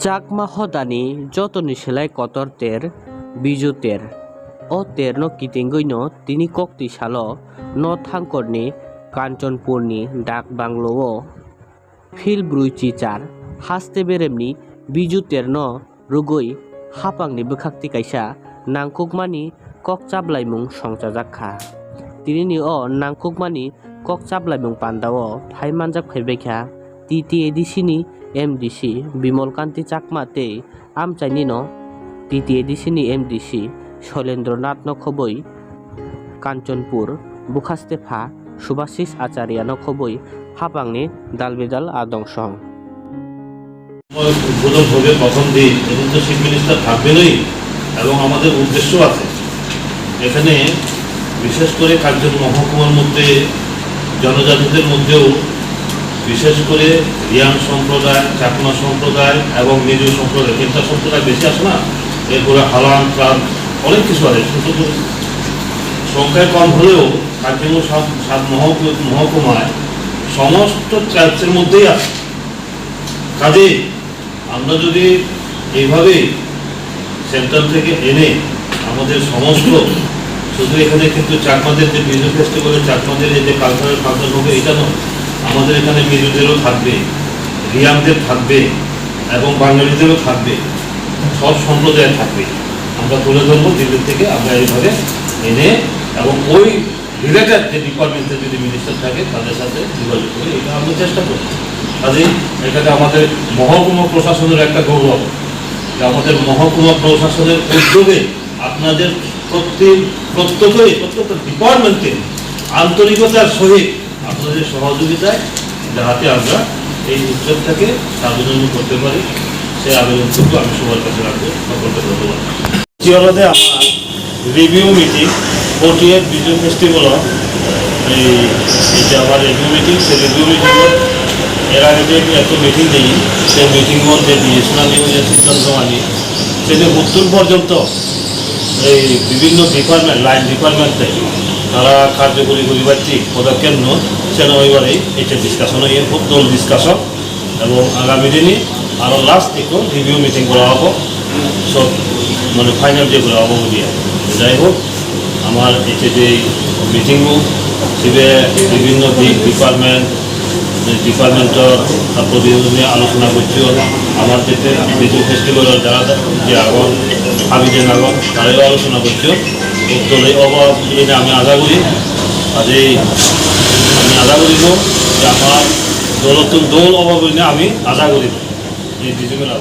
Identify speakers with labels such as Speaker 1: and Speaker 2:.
Speaker 1: চাকমা হদানি যতনি সেলাই কতর তের বিজু তের ও তের ন কিতেঙ্গইন তিনি কক্তি সাল ন থাংকরনি কাঞ্চনপুরনি ডাক বাংলো ও ফিল ব্রুইচি চার হাসতে বেরেমনি বিজু তের ন রুগই হাপাংনি বখাক্তি কাইসা নাংকুকমানি কক চাবলাইमुं সংচাজাखा তিনি ও নাংকুকমানি কক চাবলাইमुं পান্দাও ফাইমানজাক ফাইবাইখা TTADC-ni MDC বিমলকান্তি চাকমা তে আমচাইনি ন TTADC-ni MDC শৈলেন্দ্রনাথ নখবই কাঞ্চনপুর বুখাস্তেফা সুভাষিস আচার্য নখবই হাপাংনি দালবেদাল আদংসং
Speaker 2: উদ্বোধন হবে প্রথম দিন এবং তো চিফ মিনিস্টার থাকবেনই এবং আমাদের উদ্দেশ্য আছে এখানে বিশেষ করে কার্যক্রম মহকুমার মধ্যে জনজাতিদের মধ্যেও বিশেষ করে রিয়াং সম্প্রদায় চাকমা সম্প্রদায় এবং মিজো সম্প্রদায় তিনটা সম্প্রদায় বেশি আছে না এরপরে হালান ট্রাম অনেক কিছু আছে ছোট সংখ্যায় কম হলেও কার্যক্রম মহকুমায় সমস্ত ট্রাইবসের মধ্যেই আছে কাজে আমরা যদি এইভাবে সেন্ট্রাল থেকে এনে আমাদের সমস্ত শুধু এখানে কিন্তু চাকমাদের যে মিজো ফেস্টিভ্যালে চাকমাদের এই যে কালচারাল ফাংশন হবে এটা নয় আমাদের এখানে মিজোদেরও থাকবে রিয়াংদের থাকবে এবং বাঙালিদেরও থাকবে সব সম্প্রদায় থাকবে আমরা তুলে ধরবো দিল্লি থেকে আমরা এইভাবে এনে এবং ওই রিলেটেড যে ডিপার্টমেন্টের যদি মিনিস্টার থাকে তাদের সাথে যোগাযোগ করে এটা আমরা চেষ্টা করি কাজেই এখানে আমাদের মহকুমা প্রশাসনের একটা গৌরব যে আমাদের মহকুমা প্রশাসনের উদ্যোগে আপনাদের প্রত্যেকটা ডিপার্টমেন্টে আন্তরিকতার সহিত আপনাদের সহযোগিতায় যাতে আমরা এই উদ্যোগটাকে সার্বজনীন করতে পারি সেই আবেদনটুকু আমি সবার কাছে রাখবো সকলকে ধন্যবাদ।
Speaker 3: চিওলাতে আমার রিভিউ মিটিং 48 বিজু ফেস্টিভ্যাল এই যে আমার রিভিউ মিটিং সেই রিভিউ মিটিং এর আগে যে একটা মিটিং দিই সেই মিটিং মধ্যে বিএসএনএল যে সিদ্ধান্ত মানি সেটি উত্তর পর্যন্ত এই বিভিন্ন ডিপার্টমেন্ট লাইন ডিপার্টমেন্টে তারা কার্যকরী করিবাচ্ছি পদক্ষেপ নোট সেটা ওইবারেই এটা ডিসকাশন হয়ে খুব দল ডিসকাশন এবং আগামী দিনে আরও লাস্ট দিকেও রিভিউ মিটিং করা হবো সব মানে ফাইনাল যেগুলো হবো দিয়ে যাই হোক আমার এতে যে মিটিংও সেবে বিভিন্ন দিক ডিপার্টমেন্টর প্রতিনিধি নিয়ে আলোচনা করছি আমার যেতে বিজু ফেস্টিভ্যালের যারা যে আগন আমি যে আগন তারাও আলোচনা করছি দলে অভাবগুলি আমি আশা করি কাজেই আমি আশা করিব যে আমার দল অভাব আমি আশা করিব এই বিজু মেলা